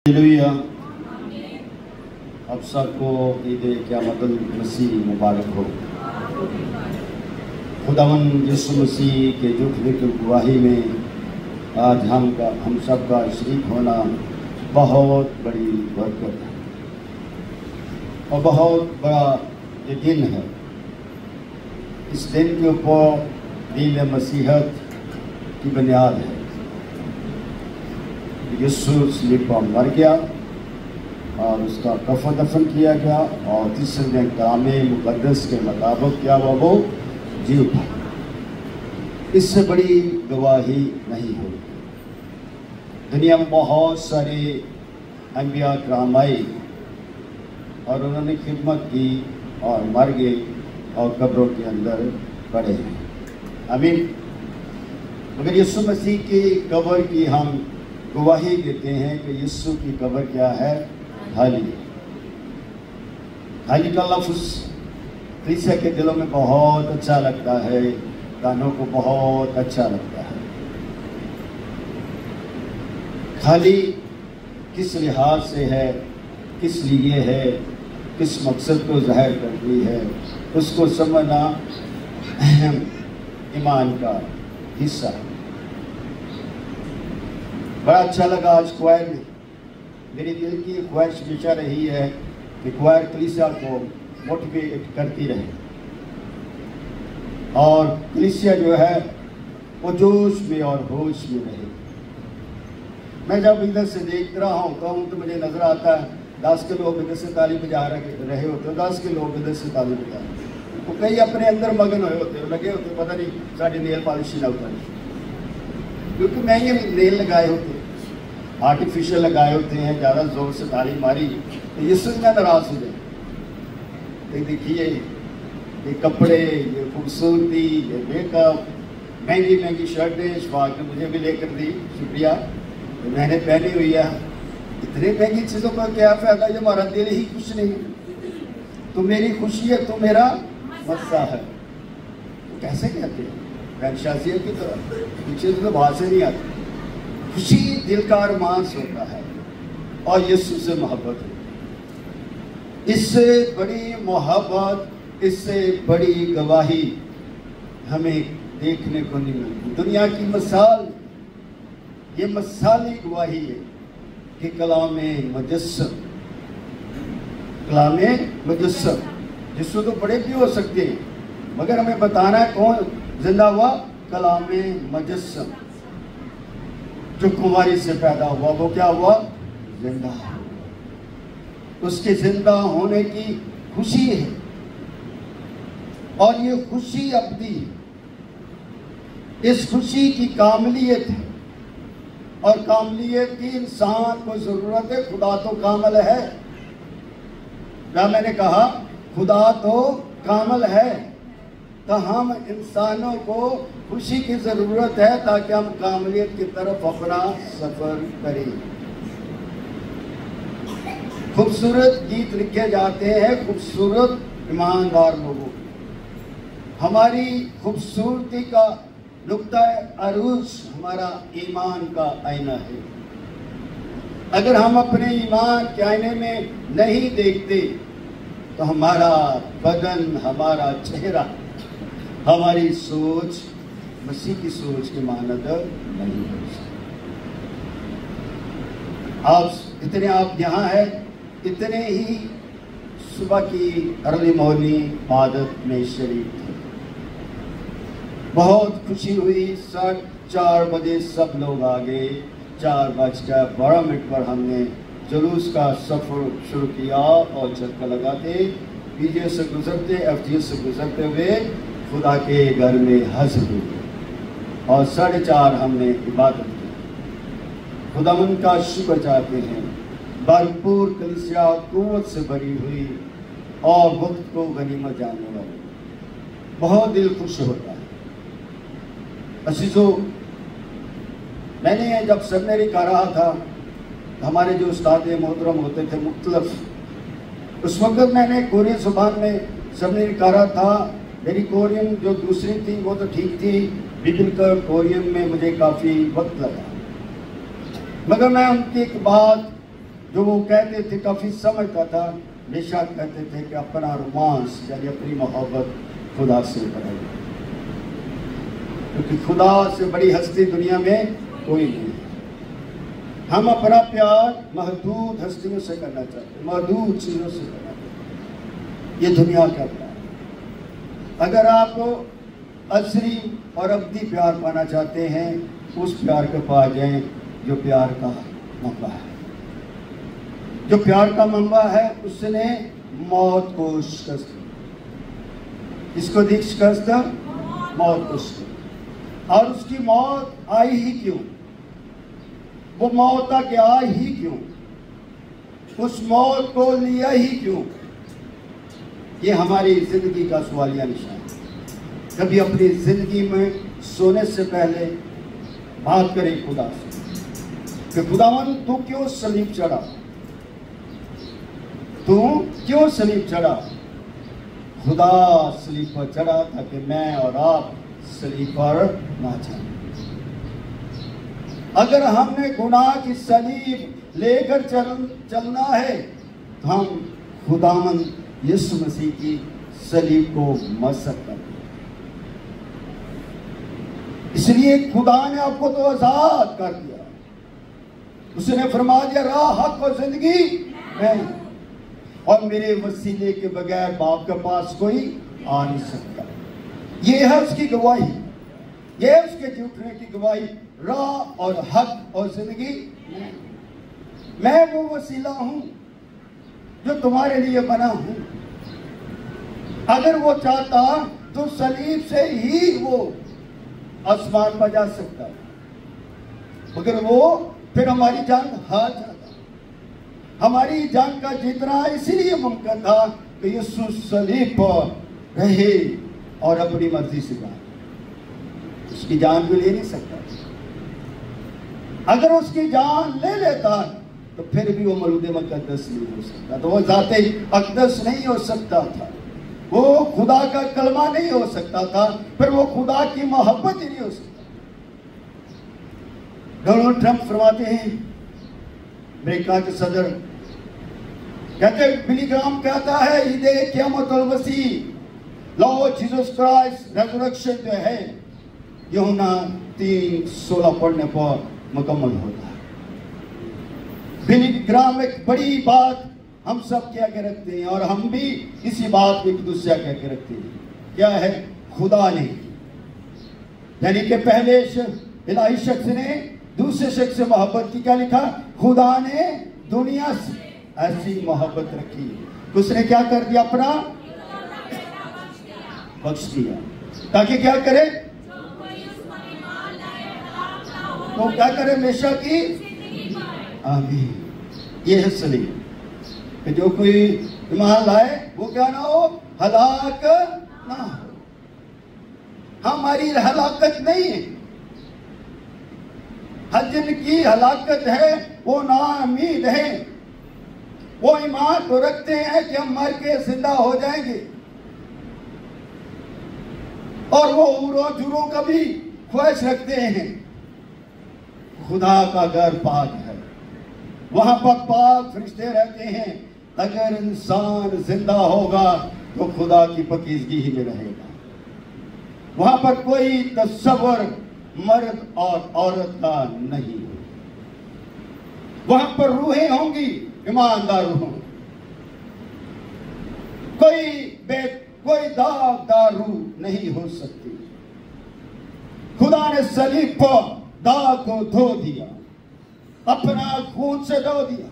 Hallelujah. अब सबको ईद क़यामतुल मसीह मुबारक हो। खुदावंद यीशु मसीह के झूठे की गवाही में आज हम सब का शरीक होना बहुत बड़ी बरकत है और बहुत बड़ा ये दिन है। इस दिन के ऊपर दीन मसीहत की बुनियाद है। यीशु सलीब पर मर गया और उसका कफन दफन किया गया और तीसरे दिन कलामे मुकद्दस के मुताबिक क्या वो जी उठा। इससे बड़ी गवाही नहीं हो। दुनिया में बहुत सारे अंबिया कराम आए और उन्होंने खिदमत की और मर गए और कब्रों के अंदर पड़े हैं। आमीन। मगर यीशु मसीह की कब्र की हम गवाही देते हैं कि यीशु की कब्र क्या है? खाली। खाली का लफ्ज़ कलीसिया के दिलों में बहुत अच्छा लगता है, कानों को बहुत अच्छा लगता है। खाली किस लिहाज से है, किस लिए है, किस मकसद को ज़ाहिर करती है, उसको समझना अहम ईमान का हिस्सा है। बड़ा अच्छा लगा आज क्वायर में। मेरी दिल की ख्वाहिश हमेशा रही है कि क्वायर कलीसिया को मोटिवेट करती रहे और कलीसिया जो है वो जोश में और होश में रहे। मैं जब इधर से देख रहा होता हूँ तो मुझे नज़र आता है 10 के लोग इधर से ताली बजा रहे होते, 10 के लोग इधर से ताली बजा रहे, तो कई अपने अंदर मगन हुए होते, लगे होते पता नहीं साड़ी नेल पॉलिश ना उतारी, क्योंकि महंगे नेल लगाए होते, आर्टिफिशियल लगाए होते हैं। ज़्यादा जोर से ताली मारी तो यीशु में नाराज हो जाए। तो देखिए ये कपड़े, ये खूबसूरती, ये मेकअप, महंगी महंगी शर्टें शवाक ने मुझे भी लेकर दी, शुक्रिया, तो मैंने पहनी हुई है। इतनी महंगी चीज़ों का क्या फ़ायदा जब हमारा दिल ही खुश नहीं। तो मेरी खुशी है तो मेरा मस्सा है, तो कैसे कहते हैं शाजियत की तरह, पीछे तो बात से नहीं आती। खुशी दिल का अरमांस होता है और यीशु से मोहब्बत होती है। इससे बड़ी मोहब्बत, इससे बड़ी गवाही हमें देखने को नहीं मिलती। दुनिया की मिसाल, ये मिसाली गवाही है कि कलामे मुजस्सम, कलामे मुजस्सम। यीशु तो बड़े भी हो सकते हैं मगर हमें बताना है कौन जिंदा हुआ? कलामे मुजस्सम, जो कुंवारी से पैदा हुआ वो क्या हुआ? जिंदा। उसके जिंदा होने की खुशी है और ये खुशी अब्दी, इस खुशी की कामलियत है और कामलियत की इंसान को जरूरत है। खुदा तो कामल है ना, मैंने कहा खुदा तो कामल है, तो हम इंसानों को खुशी की ज़रूरत है ताकि हम कामलियत की तरफ अपना सफ़र करें। खूबसूरत गीत लिखे जाते हैं खूबसूरत ईमानदार लोगों। हमारी खूबसूरती का नुक्ता अरूज हमारा ईमान का आईना है। अगर हम अपने ईमान के आईने में नहीं देखते तो हमारा बदन, हमारा चेहरा, हमारी सोच मसीह की सोच के मानद नहीं हो सकती। आप यहाँ हैं, इतने ही सुबह की अर्ली मॉर्निंग आदत में शरीक थे। बहुत खुशी हुई। 4:30 बजे सब लोग आ गए। 4:12 पर हमने जुलूस का सफ़र शुरू किया और चक्कर लगाते पीजे से गुजरते, FG से गुजरते हुए खुदा के घर में हाजिर हुए और 4:30 हमने इबादत की। खुदावंद का शुक्र चाहते हैं। भरपूर कलीसिया कुव्वत से भरी हुई और वक्त को गनीमत जानने वाली, बहुत दिल खुश होता है। असीजों, मैंने जब सेमिनरी कर रहा था, हमारे जो उस्ताद मोहतरम होते थे मुख्तलिफ, उस वक्त मैंने कोरियन ज़ुबान में सेमिनरी कर रहा था। मेरी कोरियन जो दूसरी थी वो तो ठीक थी, बिब्लिकल कोरियन में मुझे काफ़ी वक्त लगा, मगर मैं उनकी एक बात जो वो कहते थे काफी समझता था, हमेशा कहते थे कि अपना रोमांस यानी अपनी मोहब्बत खुदा से करें, क्योंकि खुदा से बड़ी हस्ती दुनिया में कोई नहीं है। हम अपना प्यार महदूद हस्तियों से करना चाहते हैं, महदूद चीजों से करना चाहते हैं। ये दुनिया का प्यार। अगर आप असली और अब्दी प्यार पाना चाहते हैं, उस प्यार को पा जाएं जो प्यार का मंबा है। जो प्यार का मंबा है उसने मौत को शिकस्त दी। इसको दी शिकस्त, मौत को शिकस्त। और उसकी मौत आई ही क्यों? वो मौत तक आई ही क्यों? उस मौत को लिया ही क्यों? ये हमारी जिंदगी का सवालिया निशान है। कभी अपनी जिंदगी में सोने से पहले बात करें खुदा से कि खुदावन तू क्यों सलीब चढ़ा? तू क्यों सलीब चढ़ा? खुदा सलीब पर चढ़ा ताकि मैं और आप सलीब पर ना जाए। अगर हमने गुनाह की सलीब लेकर चलना है तो हम खुदावन यीशु मसीह की सलीब को मसक कर, इसलिए खुदा ने आपको तो आजाद कर दिया। उसने फरमा दिया राह हक और जिंदगी मैं, और मेरे वसीले के बगैर बाप के पास कोई आ नहीं सकता। ये है उसकी गवाही, ये है उसके झूठने की गवाही। राह और हक और जिंदगी मैं वो वसीला हूं जो तुम्हारे लिए बना हूं। अगर वो चाहता तो सलीब से ही वो आसमान पर जा सकता, मगर वो फिर हमारी जंग हार जाता। हमारी जंग का जीतना इसलिए मुमकिन था कि यीशु सलीब पर रहे और अपनी मर्जी से जाए। उसकी जान भी ले नहीं सकता। अगर उसकी जान ले लेता तो फिर भी वो मौलूद मुक़द्दस नहीं हो सकता, तो वो ज़ाते अक़दस नहीं हो सकता था, वो खुदा का कलमा नहीं हो सकता था, फिर वो खुदा की मोहब्बत ही नहीं हो सकता। डोनाल्ड ट्रंप फरमाते हैं, अमेरिका के सदर, कहते बिली ग्राम कहता है ईदे क़यामतुल मसीह लॉर्ड जीसस क्राइस्ट रेज़रेक्शन जो है यूहन्ना 3:16 पढ़ने पर मुकम्मल होता है। बिली ग्राम एक बड़ी बात हम सब क्या के रखते हैं, और हम भी इसी बात को एक दूसरे कह के रखते हैं। क्या है? खुदा ने, यानी कि पहले इलाही शख्स ने दूसरे शख्स से मोहब्बत की। क्या लिखा? खुदा ने दुनिया से ऐसी मोहब्बत रखी, उसने क्या कर दिया? अपना बख्श दिया, ताकि क्या करे? तो क्या करे? हमेशा की आमीन। ये है सलीब कि जो कोई ईमान लाए वो क्या ना हो? हलाक ना हो। हमारी हलाकत नहीं है, हर जिनकी हलाकत है वो नाउम्मीद है। वो ईमान तो रखते हैं कि हम मर के जिंदा हो जाएंगे, और वो उरों जुरों का भी ख्वाहिश रखते हैं। खुदा का घर पाक है, वहां पर पाक फरिश्ते रहते हैं। अगर इंसान जिंदा होगा तो खुदा की पकीज़गी ही में रहेगा। वहां पर कोई तस्वर मर्द और औरत का नहीं है। वहां पर रूहें होंगी, ईमानदार रूह, कोई दागदार रूह नहीं हो सकती। खुदा ने सलीब पर दाग को धो दिया, अपना खून से धो दिया।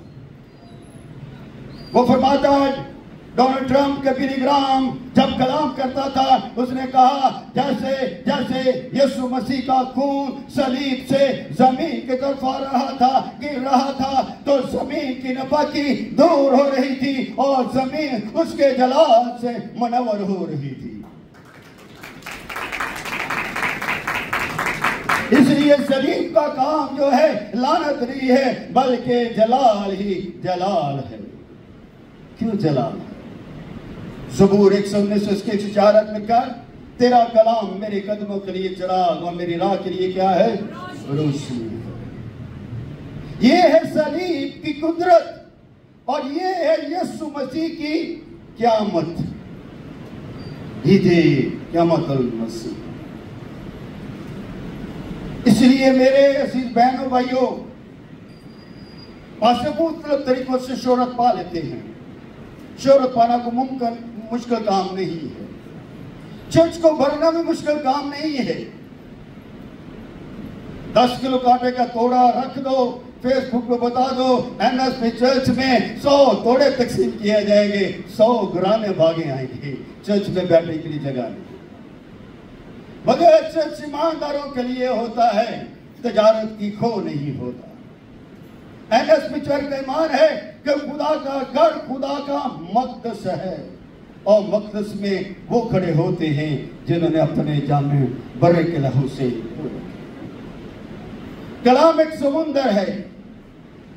वो फरमाता है, डोनाल्ड ट्रंप के बिली ग्राम जब कलाम करता था, उसने कहा जैसे जैसे यीशु मसीह का खून सलीब से जमीन की तरफ आ रहा था, गिर रहा था, तो जमीन की नपाकी दूर हो रही थी और जमीन उसके जलाल से मुनव्वर हो रही थी। इसलिए सलीब का काम जो है लानत नहीं है, बल्कि जलाल ही जलाल है। क्यों जलाल है? ज़बूर 119 उसके 104 में लिखा, तेरा कलाम मेरे कदमों के लिए चिराग और मेरी राह के लिए क्या है? रोशनी है। ये है सलीब की कुदरत, और ये है यीशु मसीह की क़यामत। ईदे क़यामतुल मसीह। इसलिए मेरे अजीज बहनों भाइयों, पास्टर मुख्तलिफ तरीकों से शोहरत पा लेते हैं। शोहरत पाना को मुश्किल काम नहीं है। चर्च को भरना भी मुश्किल काम नहीं है। 10 किलो कांटे का तोड़ा रख दो, फेसबुक पे बता दो एनएसपी चर्च में 100 तोड़े तकसीम किए जाएंगे, 100 घराने भागे आएंगे, चर्च में बैठने के लिए जगह नहीं। मगर चर्च ईमानदारों के लिए होता है, तजारत की खो नहीं होता। एनएसपी चर्च का ईमान है कि खुदा का घर खुदा का मक़दस है, और मक़दस में वो खड़े होते हैं जिन्होंने अपने जामे बर्रे के लहू से। कलाम एक समुंदर है।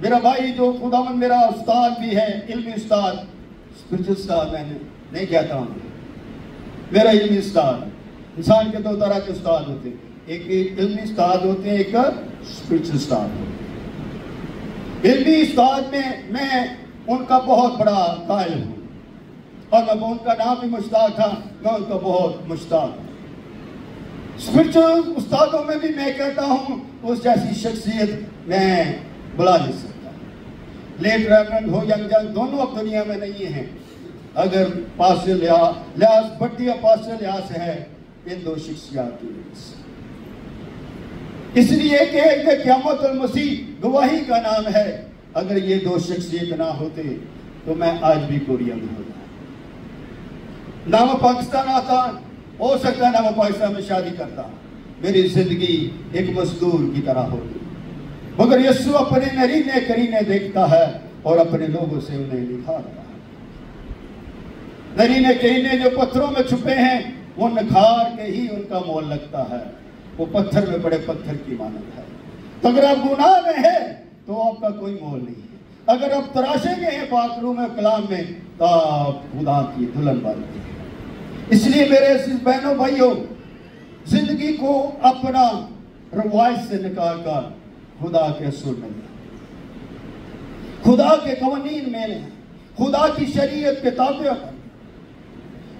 मेरा भाई जो खुदावंद मेरा उस्ताद भी है, इल्मी उस्ताद, स्पिरिचुअल उस्ताद मैंने नहीं कहता हूं, मेरा इल्मी उस्ताद। इंसान के 2 तरह के उस्ताद होते हैं, एक इल्मी उस्ताद होते हैं, एक स्पिरिचुअल उस्ताद होते हैं। इल्मी उस्ताद में मैं उनका बहुत बड़ा कायल हूं, और मैं उनका नाम भी मुश्ताक था, मैं उनका बहुत मुश्ताक। स्पिरिचुअल उस्तादों में भी मैं कहता हूं उस जैसी शख्सियत मैं बुला नहीं सकता। लेट रेवरेंड हो यंग दोनों अब दुनिया में नहीं हैं। अगर पास्टर लिहाज बढ़िया पास्टर लिहाज है इन 2 शख्सियत की वजह से। इसलिए कि क़यामतुल मसीह गवाही का नाम है। अगर ये 2 शख्सियत ना होते तो मैं आज भी कोरिया में होता, नाम पाकिस्तान आता, हो सकता है नाम पाकिस्तान में शादी करता, मेरी जिंदगी एक मजदूर की तरह होती। मगर यीशु अपने नरीने करीने देखता है और अपने लोगों से उन्हें निखारता है। नरीने करीने जो पत्थरों में छुपे हैं, वो निखार के ही उनका मोल लगता है। वो पत्थर में बड़े पत्थर की मानत है। तो अगर आप गुनाह में है तो आपका कोई मोल नहीं है। अगर आप तराशे गए हैं पाकरूम में कलाम में, तो आप खुदा की दुल्हन बनते हैं। इसलिए मेरे बहनों भाइयों, जिंदगी को अपना रवायत से निकाल कर खुदा के असूल में, खुदा के कवानीन में, खुदा की शरीयत के ताबे।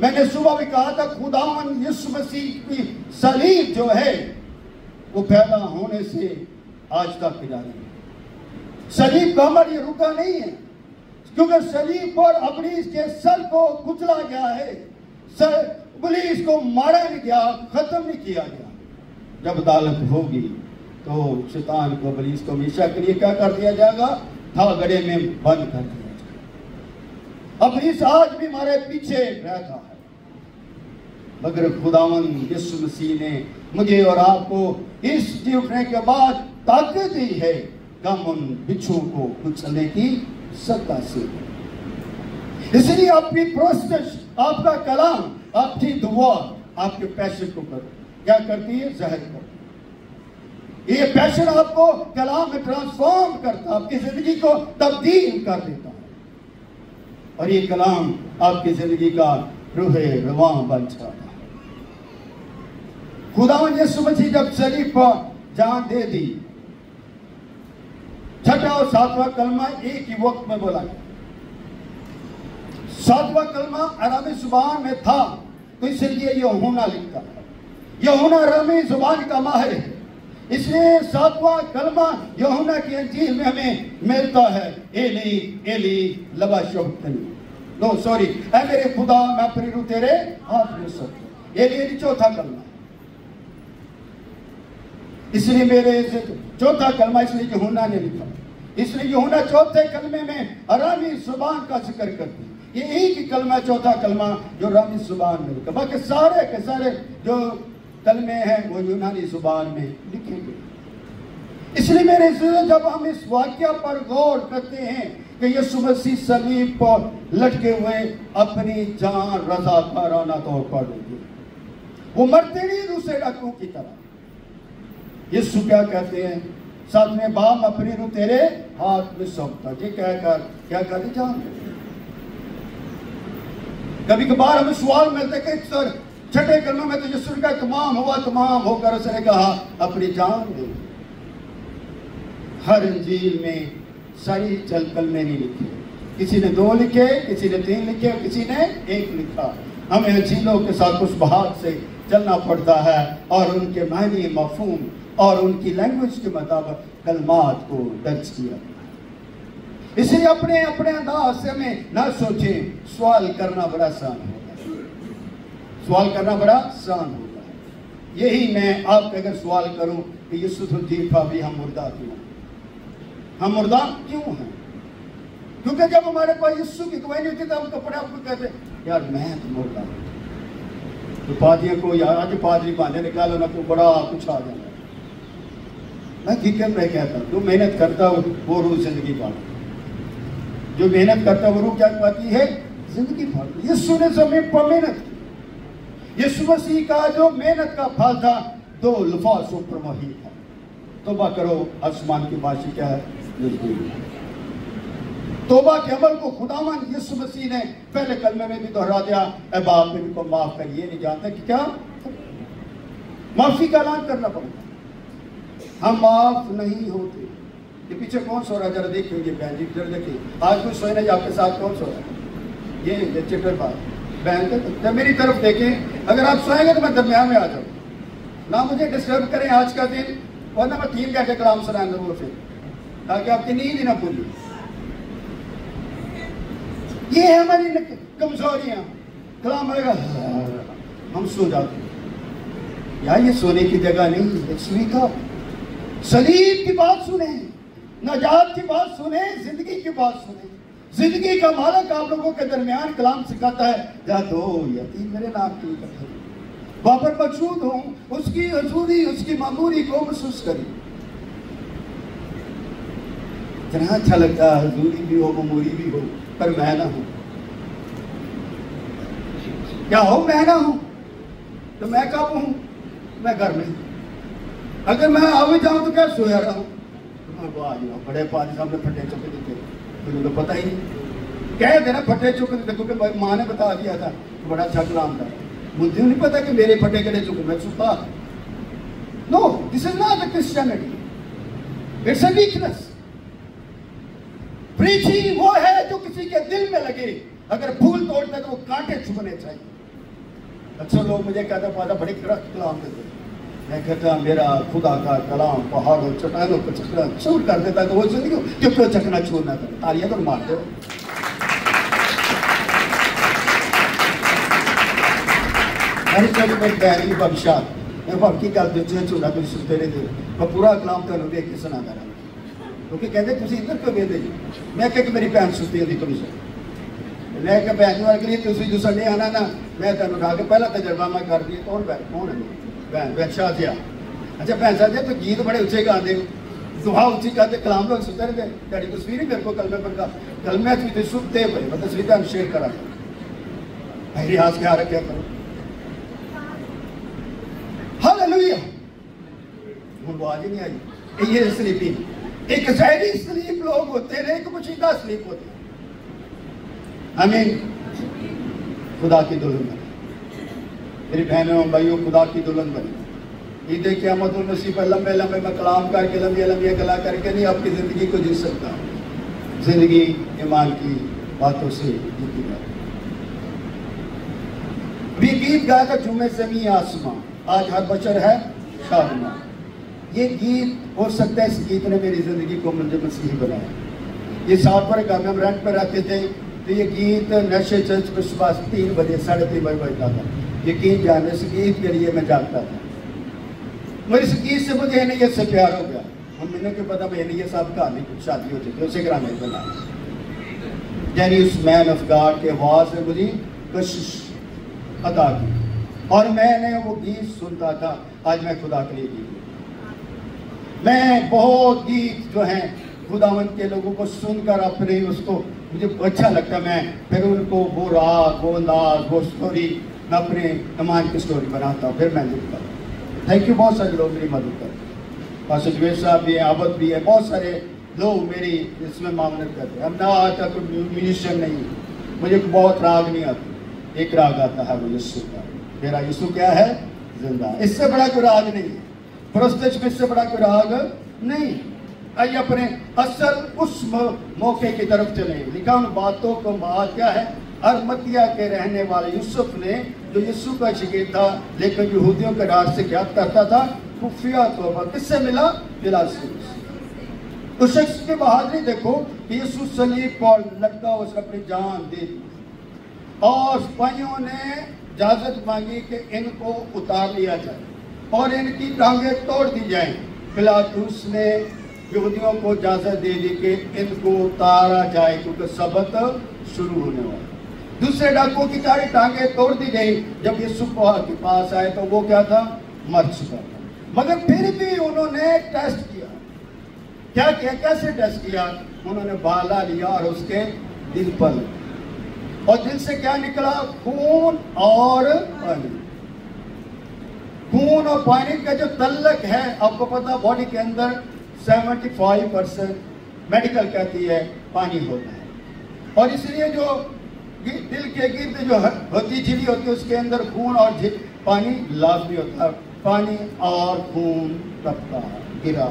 मैंने सुबह भी कहा था, खुदावन यीशु मसीह की सलीब जो है वो पैदा होने से आज तक जारी है। सलीब का अमर ये रुका नहीं है, क्योंकि सलीब पर अपनी इसके सर को कुचला गया है, पुलिस को मारा नहीं गया, खत्म नहीं किया गया। जब अदालत होगी तो शैतान को पुलिस को हमेशा के लिए क्या कर दिया जाएगा? थागड़े में बंद कर दिया जाएगा। अब इस आज भी हमारे पीछे रहता है, मगर खुदावंद यीशु मसीह ने मुझे और आपको इस जी उठने के बाद ताकत दी है कम उन बिच्छू को कुचलने की सत्ता से। इसलिए आपकी प्रोसेस, आपका कलाम, आपकी दुआ आपके पैशन को क्या करती है? जहर करती है। ये पैशन आपको कलाम में ट्रांसफॉर्म करता, आपकी जिंदगी को तब्दील कर देता है, और ये कलाम आपकी जिंदगी का रूहे रवां बन जाता है। खुदावंद यीशु मसीह जब सलीब पर जान दे दी, 6वां और 7वां कलमा एक ही वक्त में बोला गया। 7वां कलमा अरामी जुबान में था, तो इसलिए यूहन्ना लिखता है। यूहन्ना अरामी जुबान का माहिर है, इसलिए 7वां कलमा यूहन्ना की अंजील में हमें मिलता है, एली एली लमा शबक्तनी, नो सॉरी, ऐ मेरे खुदा मैं अपनी रूह तेरे हाथ में सौंपता। एली 4था कलमा, इसलिए मेरे चौथा कलमा इसलिए यूहन्ना ने लिखा, इसलिए यूहन्ना 4थे कलमे में अरामी जुबान का जिक्र करती है। ये एक ही कलमा, चौथा कलमा जो अरामी जुबान में लिखा, बाकी सारे के सारे जो कलमे हैं वो यूनानी जुबान में लिखे गए। इसलिए मेरे जब हम इस वाक्य पर गौर करते हैं कि यीशु मसीह सलीब पर लटके हुए अपनी जान रज़ाकाराना तौर पर देते, वो मरते नहीं दूसरे डाकुओं की तरह। यीशु क्या कहते हैं? 7वें बाप अपनी रूह तेरे हाथ में सौंपता। ये कहकर क्या कर दी जान। कभी कभार हमें सवाल मिलते कि सर 6ठे कलमे में तो यीशु का तमाम हुआ, तमाम होकर उसने कहा अपनी जान दे। हर इंजील में सारी चल कलमे नहीं लिखे, किसी ने 2 लिखे, किसी ने 3 लिखे, किसी ने 1 लिखा। हमें झीलों के साथ उस बहाव से चलना पड़ता है और उनके मायने, मफहूम और उनकी लैंग्वेज के मुताबिक कलमात को दर्ज किया। इसलिए अपने अपने अंदाज से हमें ना सोचें। सवाल करना बड़ा आसान होता है, सवाल करना बड़ा आसान होता है। यही मैं आपसे अगर सवाल करूं कि यीशु तो जी था भी, हम मुर्दा क्यों? हम मुर्दा क्यों हैं? क्योंकि जब हमारे पास यीशु की गवाही नहीं थी तो हम अपने आप को कहते यार मैं तो मुर्दा हूं। तो पादियों को यार आज पादरी बांधे निकालो ना तो बड़ा कुछ आ जाएगा। मैं हकीकत में कहता हूं, जो मेहनत करता हो वो रूह जिंदगी पाता, जो मेहनत करता है वो रूह क्या पाती है? जिंदगी पाती। यीशु ने समय पर मेहनत की। यीशु मसीह का जो मेहनत का फल था 2 अल्फाज ऊपर मौजूद था, तौबा करो आसमान की बादशाही क्या है? तौबा के अमल को खुदावन यीशु मसीह ने पहले कलमे में भी दोहरा दिया, ऐ बाप मेरे को माफ कर। ये नहीं जानते कि क्या माफी का ऐलान करना पड़ता। हम माफ नहीं होते। ये पीछे कौन सो रहा है? जरा देखिए बहन जी, जरा देखिए आज कोई सोए नहीं आपके साथ, कौन सो रहा है? ये चिट्टर बात बहन जब मेरी तरफ देखें। अगर आप सोएंगे तो मैं दरमियान में आ जाऊँ, ना मुझे डिस्टर्ब करें आज का दिन, वरना मैं 3 घंटे कलाम सुनाऊंगा वो फिर, ताकि आपकी नींद ही ना पूरी। ये है हमारी कमजोरियां। कलाम आएगा हम सो जाते हैं। यार ये सोने की जगह नहीं, स्वीकार सलीब की बात सुने, नजात की बात सुने, जिंदगी की बात सुने। जिंदगी का मालिक आप लोगों के दरमियान कलाम सिखाता है, जहाँ 2 या 3 मेरे नाम की इकट्ठे वहां पर मौजूद हूं, उसकी हजूरी, उसकी मामूरी को महसूस करें। इतना अच्छा लगता है, हजूरी भी हो, मामूरी भी हो, पर मैं ना हूं। क्या हो? मैं ना हूं तो मैं कब हूं? मैं घर में। अगर मैं आ भी जाऊं तो क्या सोया रहा हूं? बड़े पादी सामने फटे चुके थे, तुझे तो पता ही नहीं। कह देना फटे चुके थे, क्योंकि माँ ने बता दिया था, बड़ा अच्छा कलाम था। मुझे नहीं पता कि मेरे फटे कड़े चुके, मैं छुपा। No, this is not a Christianity, it's a weakness. Preaching वो है जो किसी के दिल में लगे। अगर फूल तोड़ते तो वो कांटे चुभने चाहिए। अक्सर लोग मुझे कहते पादा बड़े कलाम देते, मैं कहता मेरा खुदा का कलाम पहाड़ों चट्टानों को चकना चूर कर देता, तो वो जिंदगी क्यों चकना चूर ना करे? तालियां तो मारते हो। मेरी बख्शात मैं बाकी गल चूड़ा तुम सुनते रहते, मैं पूरा कलाम तुम देख के सुनाता रहा, क्योंकि कहते तुम इधर क्यों बेहते जी? मैं क्या मेरी भैन सुती होती तुम मैं क्या भैन वर्गी तुम जो संडे आना ना, मैं तेन उठा के पहला तजर्बा मैं कर दिया। कौन कौन है भैन? भैन शादिया। अच्छा भैन शादिया तो गीत बड़े ऊंचे गाते हो, दुआ ऊंची गाते, कलाम लोग सुनते रहते। तेरी तस्वीर ही मेरे को कलमे पर का कलमे भी सुनते भाई, मैं तस्वीर शेयर करा भाई, रियाज क्या रखा करो। हालेलुया। आवाज ही नहीं आई। ये स्लीपिंग, एक जहरी स्लीप लोग होते हैं, एक मुशीदा स्लीप होती है। आमीन। खुदा की दुल्हन बनी मेरी बहनों भाइयों, खुदा की दुल्हन बनी। ईद क़यामत नसीब पर लंबे लंबे मैं कलाम करके लंबी लंबी गला करके नहीं आपकी जिंदगी को जी सकता। जिंदगी ईमान की बातों से जीती जाती। भी गीत गाया था जुमे ज़मीं आसमां, आज हर बशर है शादमां। ये गीत हो सकता है, इस गीत ने मेरी जिंदगी को मुझे मसीही बनाया। ये सातपुर घर में हम रेंट पर रहते थे, तो ये गीत नशे चर्च में सुबह 3 बजे 3:30 बजे बजता था। यकीन जाने इस गीत के लिए मैं जागता था। मेरे इस गीत से मुझे नहीं से प्यार हो गया। हम मैंने क्यों पता मैंने ये सब कहानी कुछ शादी हो चुकी उसे ग्राम में बना। यानी उस मैन ऑफ गॉड की आवाज ने मुझे कशिश अदा की और मैंने वो गीत सुनता था। आज मैं खुदा के लिए गीत, मैं बहुत गीत जो हैं खुदावंत के लोगों को सुनकर अपने उसको मुझे अच्छा लगता, मैं फिर उनको वो राग, वो अंदाज, वो स्टोरी मैं अपने ईमान की स्टोरी बनाता हूँ, फिर मैं लिखता हूँ। Thank you. बहुत सारे लोग मेरी मदद करते, पास्टर जुबेर साहब भी हैं, आबद भी है, बहुत सारे लोग मेरी इसमें मामलत करते हैं। अब ना आता कोई म्यूजिशियन नहीं, मुझे बहुत राग नहीं आता, एक राग आता है वो यीशु का। मेरा यीशु क्या है? जिंदा। इससे बड़ा कोई राग नहीं है, प्रस्तुत में इससे बड़ा कोई राग नहीं। आइए अपने असल उस मौके की तरफ चले। लिखा उन बातों को बात क्या है, अरमतिया के रहने वाले यूसुफ ने, जो यीशु का शागिर्द था लेकिन यहूदियों के राज से क्या करता था, खुफिया तौर पर किससे मिला, पिलातुस। उस शख्स की बहादुरी देखो कि यीशु सलीब पर लटका, उसने अपनी जान दे दी और सिपाहियों ने इजाजत मांगी कि इनको उतार लिया जाए और इनकी टांगे तोड़ दी जाए। पिलातुस ने यहूदियों को इजाजत दे दी कि इनको उतारा जाए क्योंकि सबत शुरू होने वाला। दूसरे डाकुओं की सारी टांगे तोड़ दी गई। जब यीशु के पास आए तो वो क्या था, मर चुका था। मगर फिर भी उन्होंने टेस्ट किया। क्या किया, कैसे टेस्ट किया, उन्होंने बाला लिया और उसके दिल पर, और दिल से क्या निकला, खून और पानी। खून और पानी का जो तल्लक है, आपको पता बॉडी के अंदर 75% मेडिकल कहती है पानी होता है, और इसलिए जो दिल के गिर्द जो होती झिल्ली होती है उसके अंदर खून और पानी लाजमी होता है। पानी और खून टपका गिरा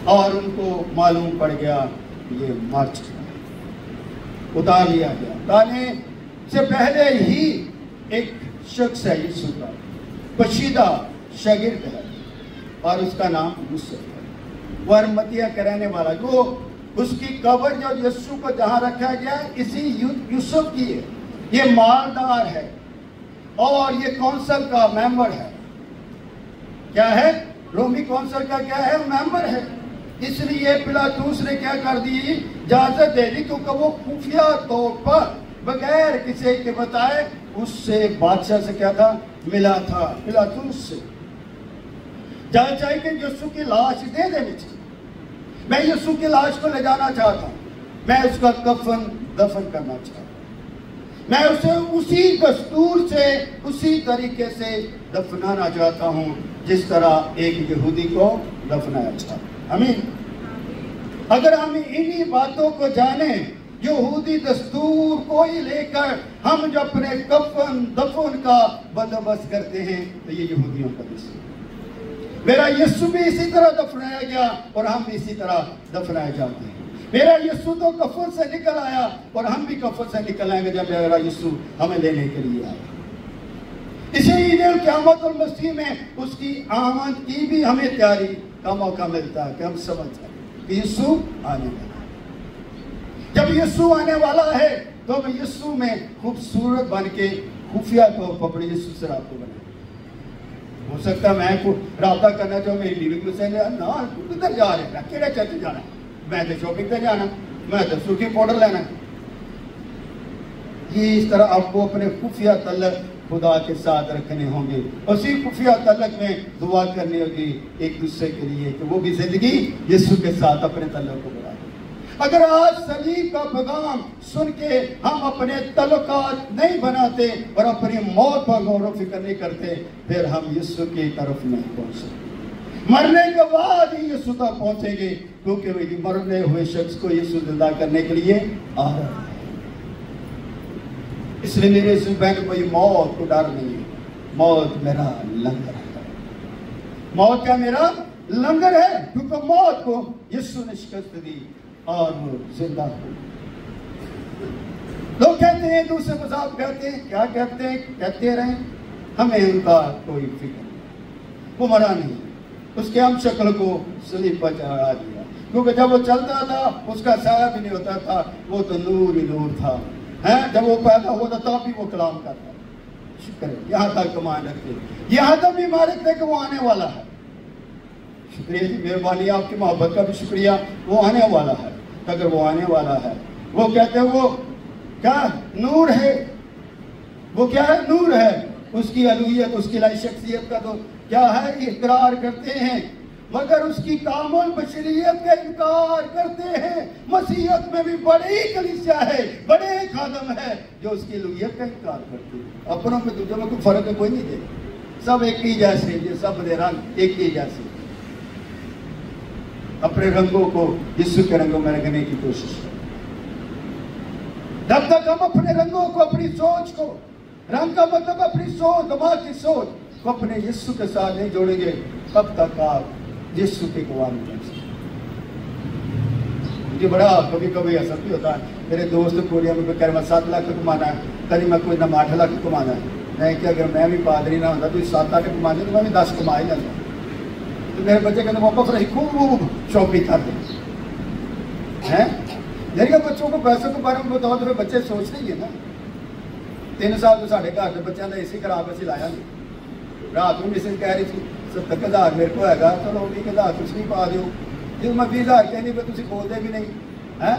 और उनको मालूम पड़ गया ये मर चुका, उतार लिया गया। उतारने से पहले ही एक शख्स है यीशु का पशीदा शागिर्द है और उसका नाम यूसुफ है। वो अरमतिया के रहने वाला, जो उसकी कब्र जो यीशु को जहां रखा गया इसी यूसुफ की है। ये मालदार है और ये कौंसिल का मेंबर है। क्या है, रोमी कौंसिल का क्या है, मेंबर है। इसलिए पिलातुस ने क्या कर दी, इजाजत दे दी, क्योंकि वो खुफिया तौर पर बगैर किसी के बताए उससे बादशाह से क्या था, मिला था। पिलातुस से जाना चाहिए कि यीशु की लाश दे देनी चाहिए। मैं यीशु की लाश को ले जाना चाहता हूं, मैं उसका कफन दफन करना चाहता हूं, मैं उसे उसी दस्तूर से उसी तरीके से दफनाना चाहता हूं जिस तरह एक यहूदी को दफनाया चाहता। आमीन। अगर हम इन्हीं बातों को जाने, यहूदी दस्तूर को ही लेकर हम जो अपने कफन दफन का बंदोबस्त करते हैं, तो ये यहूदियों का दस्तूर। मेरा यीशु भी इसी तरह दफनाया गया और हम भी इसी तरह दफनाए जाते हैं। मेरा यीशु तो कफन से निकल आया और हम भी कफन से निकल आएंगे जब मेरा यीशु हमें लेने के लिए आया। इसीलिए क़यामत और मसीह में उसकी आमद की भी हमें तैयारी का मौका मिलता है कि हम समझ जाए कि यीशु आने वाला है। जब यीशु आने वाला है तो हम यीशु में खूबसूरत बन के खुफिया तौर पर अपने यीशु से राबता बनाए। हो सकता है मैं को राबता करना चाहूँ, मेरी लिविंग में से ना किधर जा रहे हैं, केड़ा चर्च जाना है, मैं तो शॉपिंग पे जाना, मैं तो सूखी पाउडर लेना। ये इस तरह आपको अपने खुफिया तल्लक खुदा के साथ रखने होंगे। उसी खुफिया तल्लक में दुआ करनी होगी एक दूसरे के लिए कि वो भी जिंदगी यीशु के साथ अपने तल्लक को बढ़ाए। अगर आज सलीब का पैगाम सुन के हम अपने तल्लुकात नहीं बनाते और अपनी मौत पर गौर व फिक्र नहीं करते, फिर हम यीशु की तरफ नहीं पहुंच सकते। मरने के बाद ही यीशु तक पहुंचेंगे, क्योंकि मरने हुए शख्स को यीशु जिंदा करने के लिए आ रहा है। इसलिए मेरे इस बहन को ये मौत को डर नहीं है। मौत मेरा लंगर है। मौत क्या मेरा लंगर है, क्योंकि मौत को यीशु ने शिकस्त दी और वो जिंदा हो। लोग कहते हैं, दूसरे मजाक कहते हैं, क्या कहते हैं, कहते रहे, हमें उनका कोई फिक्र नहीं, वो मरा नहीं, उसके हम शक्ल को सलीब पर चढ़ा दिया, क्योंकि जब वो चलता था उसका साया भी नहीं होता था, वो तो नूर ही नूर था। है, जब वो पैदा होता तब भी वो कलाम करता। शुक्र है, यहाँ तक कमान रखते, यहाँ तक भी मान रखते कि वो आने वाला है। शुक्रिया जी, मेहरबानी, आपकी मोहब्बत का भी शुक्रिया। वो आने वाला है, अगर वो आने वाला है, वो कहते हैं वो क्या नूर है, वो क्या है, नूर है। उसकी अलूहियत, उसकी लाई शख्सियत का तो क्या है, इकरार करते हैं, मगर उसकी कामुल बशरियत का इनकार करते हैं। मसीहत में भी बड़ी कलीसिया है, बड़े खादम है जो उसकी अलूहियत का इनकार करते हैं। अपनों में दूसरों में कोई फर्क कोई नहीं दे, सब एक ही जैसे, ये सब रंग एक ही जैसे। अपने रंगों को यीशु के रंगों में रंगने की कोशिश करें। जब तक हम अपने रंगों को, अपनी सोच को, रंग का मतलब अपनी सोच, दिमाग की सोच को अपने यीशु के साथ नहीं जोड़ेंगे, तब तक आप यीशु के गवाह नहीं बन सकते। मुझे बड़ा कभी कभी ऐसा भी होता है, मेरे दोस्त पूरे में कह रहे 7 लाख कमाना है, कभी मैं कोई ना 8 लाख कमाना है। मैं क्या अगर मैं भी पादरी ना होता तो 7-8 कमाने तो मैं भी 10 कमा ही लेता। तो मेरे बच्चे कहते पापा फिर खूब शॉपिंग करते हैं। मेरे बच्चों को पैसों के बारे में बताओ तो फिर बच्चे सोचते ही है ना। 3 साल तो साढ़े घर के बच्चों ने इसी खराब असी लाया नहीं। रात में मिसेज कह रही थी 70,000 मेरे को है, चलो 20,000 कुछ नहीं पा दो। जो मैं 20,000 कहनी पर तुम बोलते भी नहीं है,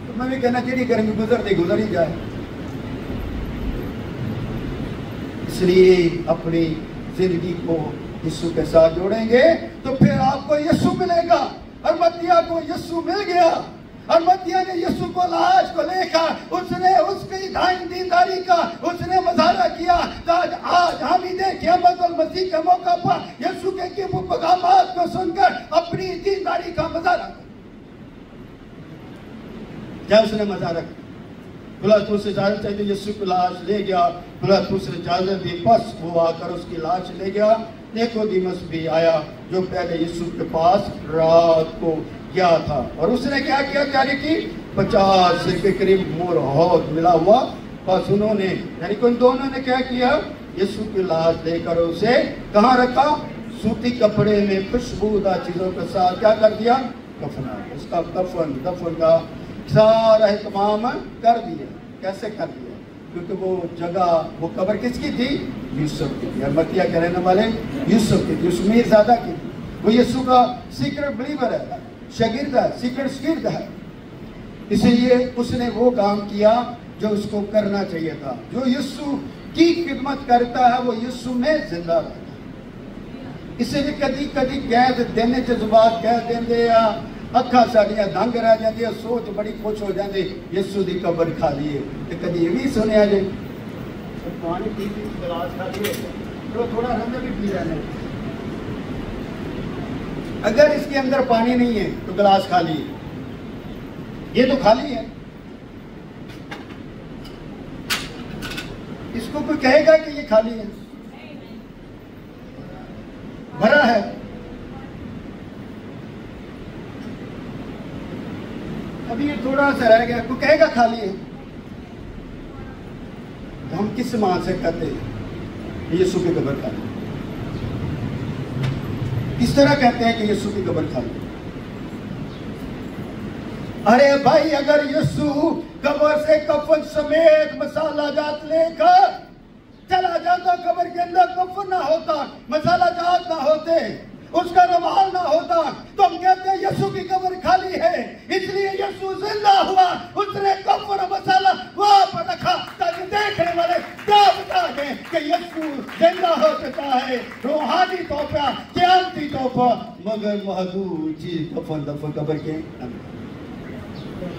तो मैं भी कहना जी गर्मी गुजरती गुजर ही जाए। इसलिए अपनी जिंदगी को यीशु के साथ जोड़ेंगे तो फिर आपको यीशु मिलेगा। और मत्तिया को यीशु मिल गया और मत्तिया ने यीशु को लाश को देखा, उसने उसकी दीनदारी का उसने मजारा किया। तो आज हम ही देखें अहमद मसीह के मौका पर यीशु के पैगामात को सुनकर अपनी दीनदारी का मजारा क्या उसने मजारा किया। पिलातुस से इजाजत चाहिए, यीशु की लाश ले गया। पिलातुस ने इजाजत दी, बस वो आकर उसकी लाश ले गया। निकोदेमुस भी आया जो पहले यीशु के पास रात को गया था, और उसने क्या किया, तैयारी की 50 के करीब मोर हौद मिला हुआ। बस उन्होंने यानी कि उन दोनों ने क्या किया, यीशु की लाश लेकर उसे कहाँ रखा, सूती कपड़े में खुशबूदार चीजों के साथ क्या कर दिया, कफना। उसका दफन का सारा इत्माम कर दिया। कैसे कर दिया, क्योंकि वो जगह वो कब्र किसकी थी, यूसुफ की थी। मत्तिया के रहने वाले यूसुफ की थी, उसमें ज्यादा की थी। वो यीशु का सीक्रेट बिलीवर है, शागिर्द है, सीक्रेट शागिर्द है। इसलिए उसने वो काम किया जो उसको करना चाहिए था। जो यीशु की खिदमत करता है वो यीशु में जिंदा रहता है। इसलिए कभी कभी कह देने जज्बात कह देंगे या अखा साड़ियाँ दंग रह जाती है, सोच बड़ी खुश हो जाती यीशु की कब्र खाली है। तो कभी ये भी सुनिया जे पानी पी गिलास खाली है तो थोड़ा रंग भी पी जाने। अगर इसके अंदर पानी नहीं है तो गिलास खाली है, ये तो खाली है। इसको कोई कहेगा कि ये खाली है, भरा है। अभी ये थोड़ा सा रह गया, कोई कहेगा खाली है। तो हम किस मान से कहते हैं यीशु की कब्र खाली, किस तरह कहते हैं कि यीशु की कब्र खाली। अरे भाई, अगर यीशु कब्र से कफन समेत मसाला जात लेकर चला जाता, कब्र के अंदर कफन ना होता, मसाला जात ना होते, उसका रुमाल ना होता, तो हम कहते हैं यीशु की कब्र खाली है। इसलिए यीशु जिंदा हुआ, उसने कब्र और मसाला वहां पर रखा ताकि देखने वाले क्या बता दें कि यीशु जिंदा हो सकता है। रूहानी तोहफा, क़यामती तोहफा, मगर महदूद चीज कफन दफन कब्र के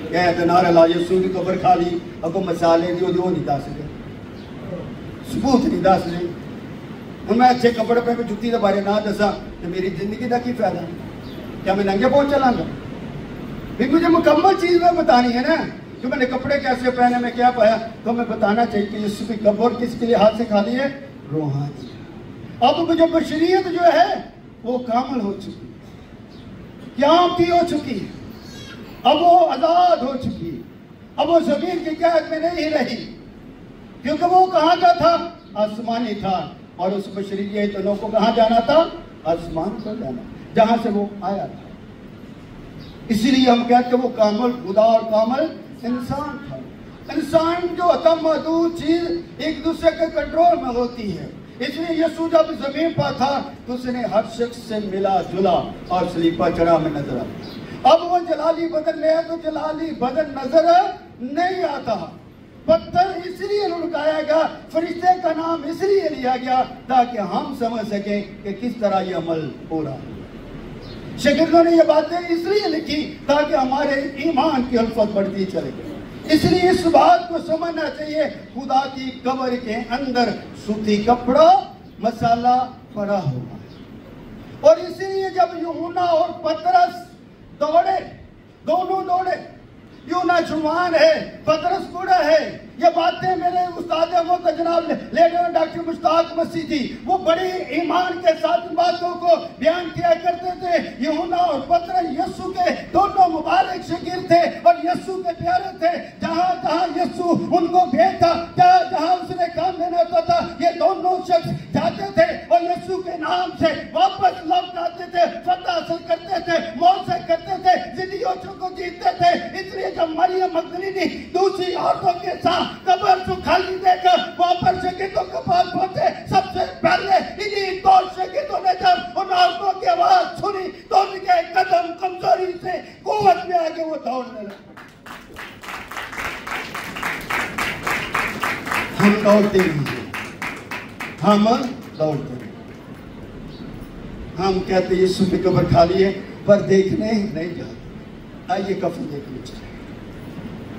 कहते नारे ला यीशु की कब्र खाली, अगो मसाले जो नहीं दस रहे, सबूत नहीं दस रहे। हूँ मैं अच्छे कपड़े पे जुत्ती के बारे ना दसा तो मेरी जिंदगी का की फायदा, क्या मैं नंगे पहुंच चलांगा। भी मुझे मुकम्मल चीज में बतानी है ना कि मैंने कपड़े कैसे पहने, में क्या पाया, तो मैं बताना चाहिए कि यीशु की कब्र किसके लिए हाथ से खाली है, रूहानी। अब मुझे बशरियत जो है वो कामल हो चुकी है, क़यामती हो चुकी है, अब वो आजाद हो चुकी है, अब वो जमीन की कैद में नहीं रही, क्योंकि वो कहाँ का था, आसमानी था। और उस बशरियत तो को कहाँ जाना था, आसमान को जाना, जहां से वो आया था। इसीलिए हम कहते वो कामल खुदा और कामल इंसान था। इंसान जो अतमदूद चीज एक दूसरे के कंट्रोल में होती है। इसलिए यीशु जब जमीन पर था तो उसने हर शख्स से मिला जुला और सलीपा चढ़ा में नजर आता। अब वो जलाली बदन में है तो जलाली बदन नजर नहीं आता। पत्थर इसलिए लुढ़काया गया, फरिश्ते का नाम इसलिए लिया गया ताकि हम समझ सकें कि किस तरह ये अमल हो रहा है। शागिर्दों ने ये बातें इसलिए लिखी ताकि हमारे ईमान की अल्फत बढ़ती चले। इसलिए इस बात को समझना चाहिए, खुदा की कब्र के अंदर सूती कपड़ा मसाला पड़ा हुआ है। और इसीलिए जब यूहन्ना और पतरस दौड़े, दोनों दौड़े, यूहन्ना जुबान है, पतरस बूढ़ा है। ये बातें मेरे उस्ताद मोहतरम जनाब लेटर डॉक्टर मुश्ताक मसीह थी, वो बड़ी ईमान के साथ बातों को बयान किया करते थे। यूहन्ना और पतरस यीशु के दोनों मुबारक शागिर्द थे और यीशु के प्यारे थे। जहां जहां यीशु उनको भेजता, जहां उसने काम देना होता था, ये दोनों शख्स जाते थे और यीशु के नाम से वापस लौट आते थे, फतह हासिल करते थे, मौत से करते थे, जिंदगियों को जीतते थे। इसलिए जब मरियम मगदलीनी दूसरी औरतों के साथ कब्र को खाली देकर वापस शागिर्दों के पास पहुंचे, सबसे पहले इन्हीं दो शागिर्दों ने जब उन औरतों की आवाज सुनी तो उनके कदम कमजोरी से कुव्वत में आगे वो दौड़ने लगे। हम दौड़ते नहीं, हम दौड़ते नहीं। हम कहते यीशु की कब्र खाली है पर देखने नहीं जाते। आइए कफन देखने चले।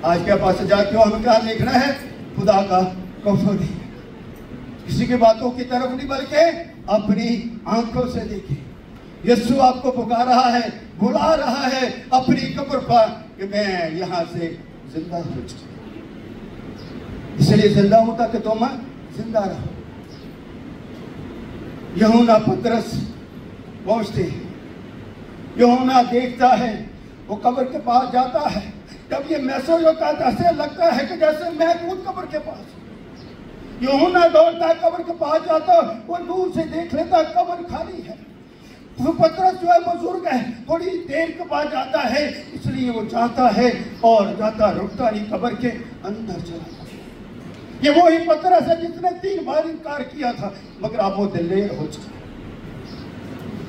आज के पास जाके हमें क्या देखना है? खुदा का कफन देखना। किसी की बातों की तरफ नहीं बल्कि अपनी आंखों से देखें। यीशु आपको पुकार रहा है, बुला रहा है अपनी कब्र पर कि मैं यहां से जिंदा हो चुका, इसलिए जिंदा हूं ताकि तुम जिंदा रहो। यूहन्ना पतरस पहुंचते हैं, यूहन्ना देखता है, वो कब्र के पास जाता है। जब ये मैसेज होता है ऐसे लगता है कि जैसे मैं खुद कब्र के पास। यूहन्ना दौड़ता है, कब्र के पास जाता है, वो दूर से देख लेता है कब्र खाली है। तो पतरस जो है बुजुर्ग है, थोड़ी देर के बाद जाता है, इसलिए वो जाता है और जाता रुकता नहीं, कब्र के अंदर चला जाता। ये वही पतरस है जिसने 3 बार इनकार किया था, मगर अब वो दिलेर हो चुका।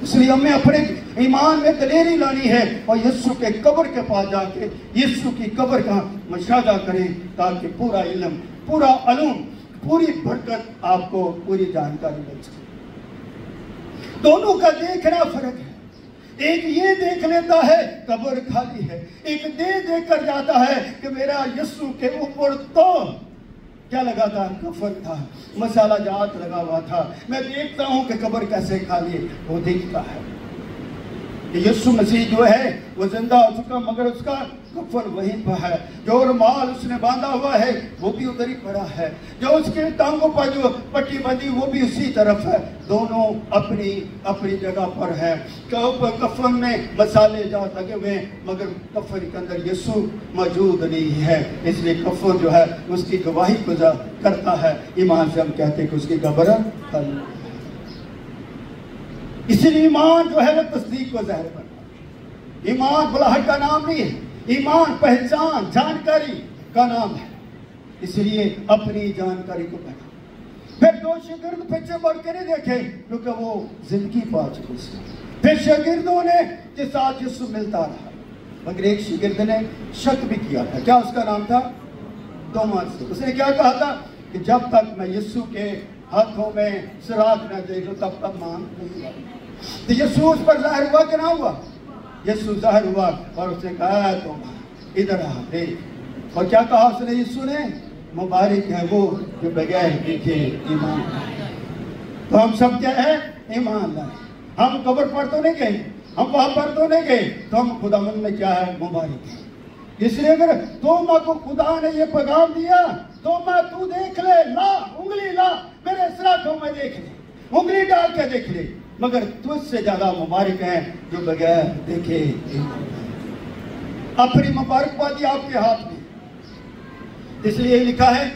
इसलिए हमें अपने ईमान में दलेरी लानी है और यीशु के कब्र के पास जाके यीशु की कब्र का मुशाहिदा करें, ताकि पूरा इल्म, पूरा अलूम, पूरी बरकत आपको पूरी जानकारी मिल सके। दोनों का देखना फर्क है। एक ये देख लेता है कब्र खाली है, एक देख कर जाता है कि मेरा यीशु के ऊपर तो क्या लगा था? कफन था, मसाला जात लगा हुआ था। मैं देखता हूं कि कब्र कैसे खाली है। वो देखता है कि यीशु मसीह जो है वो जिंदा हो चुका, मगर उसका कफन वहीं पर है। जो रुमाल उसने बांधा हुआ है वो भी उधर ही पड़ा है, जो उसके टांगों पर जो पट्टी बंधी वो भी उसी तरफ है। दोनों अपनी अपनी जगह पर है। कफन में मसाले जात लगे हुए, मगर कफन के अंदर यीशु मौजूद नहीं है। इसलिए कफन जो है उसकी गवाही को करता है। ईमान से हम कहते हैं कि उसकी कब्र खाली है। इसलिए ईमान जो है वो तस्दीक को ज़ाहिर करता है। ईमान बुलाहट का नाम नहीं है, ईमान पहचान जानकारी का नाम है। इसलिए अपनी जानकारी को पहचान। फिर 2 शागिर्द पीछे बढ़ के नहीं देखे, क्योंकि वो जिंदगी पा चुके थे। फिर शागिर्दों ने के साथ यीशु मिलता रहा, मगर एक शागिर्द ने शक भी किया था। क्या उसका नाम था? तोमास। उसने क्या कहा था कि जब तक मैं यीशु के हाथों में सुराग न देख लूं तब तक मान नहीं आऊंगा। तो यीशु उस पर जाहिर हुआ कि ना हुआ? यीशु जाहिर हुआ और उसने कहा तोमास इधर आ देख। और क्या कहा उसने? यीशु ने मुबारक है वो जो बगैर देखे ईमान लाए। तो हम सब क्या है? ईमान लाए। हम कब्र पर तो नहीं गए, हम वहां पर तो नहीं गए, तो हम खुदावंद में क्या है? मुबारक है। इसलिए अगर तोमा को खुदा ने ये पैगाम दिया, तोमा तू देख ले, ला उंगली ला मेरे सराखों में देख ले, उंगली डाल के देख ले, मगर तुझसे ज्यादा मुबारक है जो बगैर देखे। अपनी मुबारकबादी आपके हाथ में। इसलिए लिखा है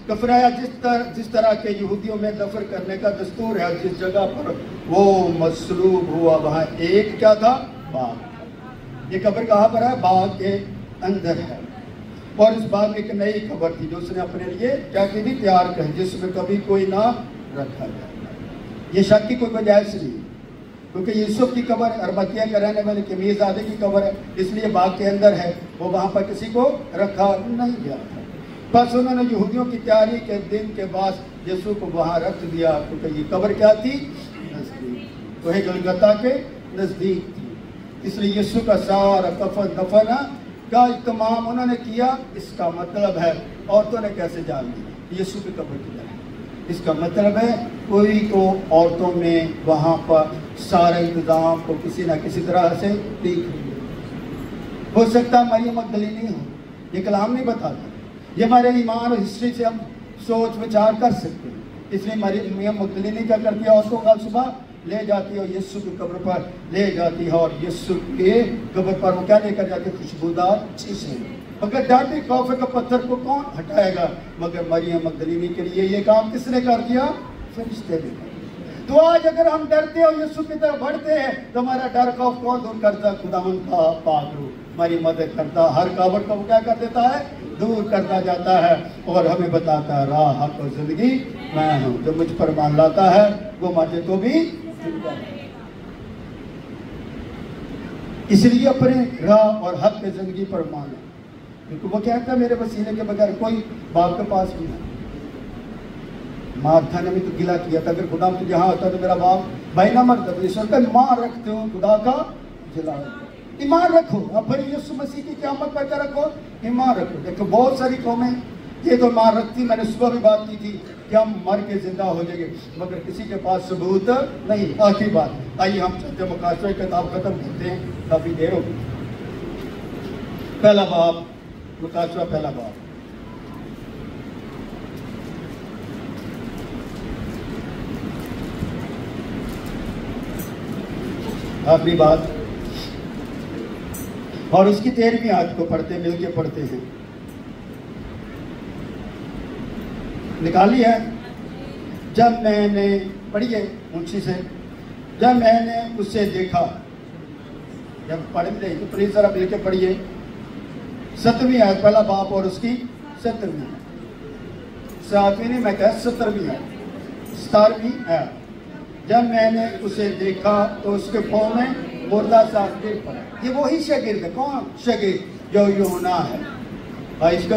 कफराया जिस तरह के यहूदियों में दफन करने का दस्तूर है, जिस जगह पर वो मसलूब हुआ वहां एक क्या था? बाग। ये कब्र कहाँ पर है? बाग के अंदर है। और इस बाग में एक नई कब्र थी जो उसने अपने लिए क्या की थी? तैयार कर, जिसमें कभी कोई ना रखा जाए। ये शक की कोई गुंजाइश नहीं, क्योंकि यूसुफ की कब्र अरबतिया के रहने वाले मीरजादे की कब्र है, इसलिए बाग के अंदर है। वो वहां पर किसी को रखा नहीं गया था। बस उन्होंने यहूदियों की तैयारी के दिन के बाद यीशु को वहां रख दिया, क्योंकि ये कब्र क्या थी? नजदीक, तो है गलगता के नजदीक थी। इसलिए यीशु का सारा कफन दफन का इत्माम उन्होंने किया। इसका मतलब है औरतों ने कैसे जान लिया यीशु की कब्र की तरह? इसका मतलब है कोई तो औरतों में वहां पर सारे इंतजाम को किसी ना किसी तरह से देख रही है। हो सकता है मरियम मगदलीनी हो, ये कलाम नहीं बताता, ये हमारे ईमान और हिस्ट्री से हम सोच विचार कर सकते हैं। इसलिए मरियम मगदलीनी क्या करती है, औरतों को सुबह ले जाती है और यीशु की कब्र पर ले जाती है, और यीशु के कब्र पर वो क्या लेकर जाती है, खुशबूदार चीजें। मगर डांटे खौफ का पत्थर को कौन हटाएगा, मगर मरियम मगदलीनी के लिए ये काम किसने कर दिया, फरिश्ते ने। तो आज अगर हम डरते और यीशु की तरफ बढ़ते हैं तो हमारा डर खौफ कौन दूर करता, खुदावंद का पाक रूह हमारी मदद करता, हर कावड़ को क्या कर देता है, दूर करता जाता है, और हमें बताता है राह हक और जिंदगी मैं हूं, जो मुझ पर मान लाता है वो मरे तो भी जिंदा है। इसलिए अपने राह और हक की जिंदगी पर मान, क्योंकि वो कहता है मेरे वसीले के बगैर कोई बाप के पास नहीं है। मार्था ने भी तो गिला किया था, अगर खुदा मुझे यहाँ होता तो मेरा बाप भाई ना मरता, तो ईश्वर का ईमान रखते हो खुदा का जिला, ईमान रखो, अपने यीशु मसीह की क़यामत पर क्या रखो, ईमान रखो। देखो बहुत सारी कौमें ये तो ईमान रखती, मैंने सुबह भी बात की थी कि हम मर के जिंदा हो जाएंगे, मगर किसी के पास सबूत नहीं। आखिरी बात, आइए हम सत्य मुकाशरे की किताब खत्म करते हैं, काफी देर हो गई। पहला बाब, मुकाशरा पहला बाब, आखिरी बात, और उसकी 13वीं आयत को पढ़ते, मिलके पढ़ते हैं। निकाली है, जब मैंने, पढ़िए ऊंची से, जब मैंने उसे देखा, जब पढ़ ले तो प्लीज जरा मिलके पढ़िए 7वीं आयत, पहला बाप और उसकी 7वीं, 7वीं नहीं मैं कह 17वीं आयत, 17वीं आयत। जब मैंने उसे देखा तो उसके पाँव में मुर्दा सा गिर पड़ा। ये वही शागिर्द है, कौन शागिर्द, जो यूहन्ना है, इसका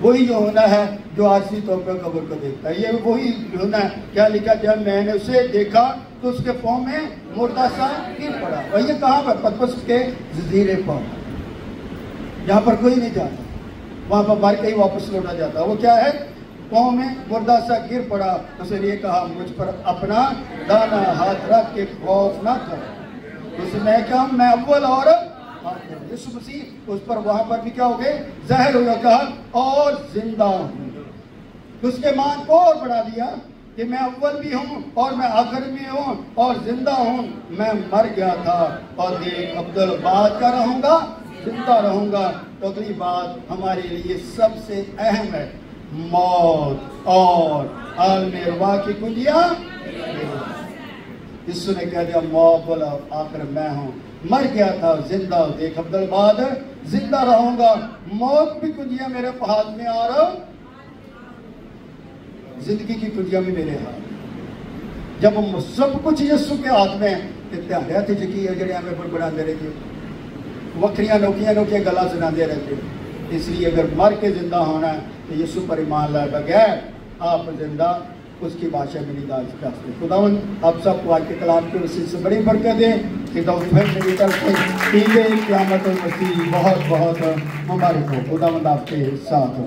वही यूहन्ना है जो आखिरी तौर पर कब्र को देखता है, ये वही यूहन्ना है। क्या लिखा, जब मैंने उसे देखा तो उसके पाँव में मुर्दा सा गिर पड़ा। और ये कहाँ पर, पतरस के जजीरे पर, जहाँ पर कोई नहीं जाता, वहाँ पर मार के ही वापस लौटा जाता। वो क्या है, पाँव में मुर्दा सा गिर पड़ा। उसने ये कहा, मुझ पर अपना दाना हाथ रख के खौफ न कर। उसने क्या, मैं अव्वल और यीशु मसीह उस पर वहां पर भी क्या हो गए, जहर हो गया और जिंदा हूं। उसके मान को और बढ़ा दिया कि मैं अव्वल भी हूं और मैं आखिर में हूं और जिंदा हूं। मैं मर गया था और देख अब्दुल बाद का रहूंगा, जिंदा रहूंगा। तो अगली बात हमारे लिए सबसे अहम है, मौत और अलमेरवा की कुंजियां। यीशु ने कह दिया, मौत बोला आखिर मैं हूं, मर गया था जिंदा, देख अब्दुल बाद जिंदा रहूंगा। मौत की कुंजियां मेरे हाथ में और जिंदगी की कुंजियां भी मेरे हाथ। जब हम सब कुछ यीशु के हाथ में ध्यान थे जी जड़े हमें बड़बड़ाते रहते, वक्रियां नौकियां गला सुनाते रहते। इसलिए अगर मर के जिंदा होना है तो यीशु पर ईमान लाए बगैर आप जिंदा उसकी भाषा में नहीं डाल सकते। खुदावन आप सबको आज के कलाम के वसीले से बड़ी बरकत दें कि क़यामत मसीह बहुत बहुत हमारे को खुदावन आपके साथ हो।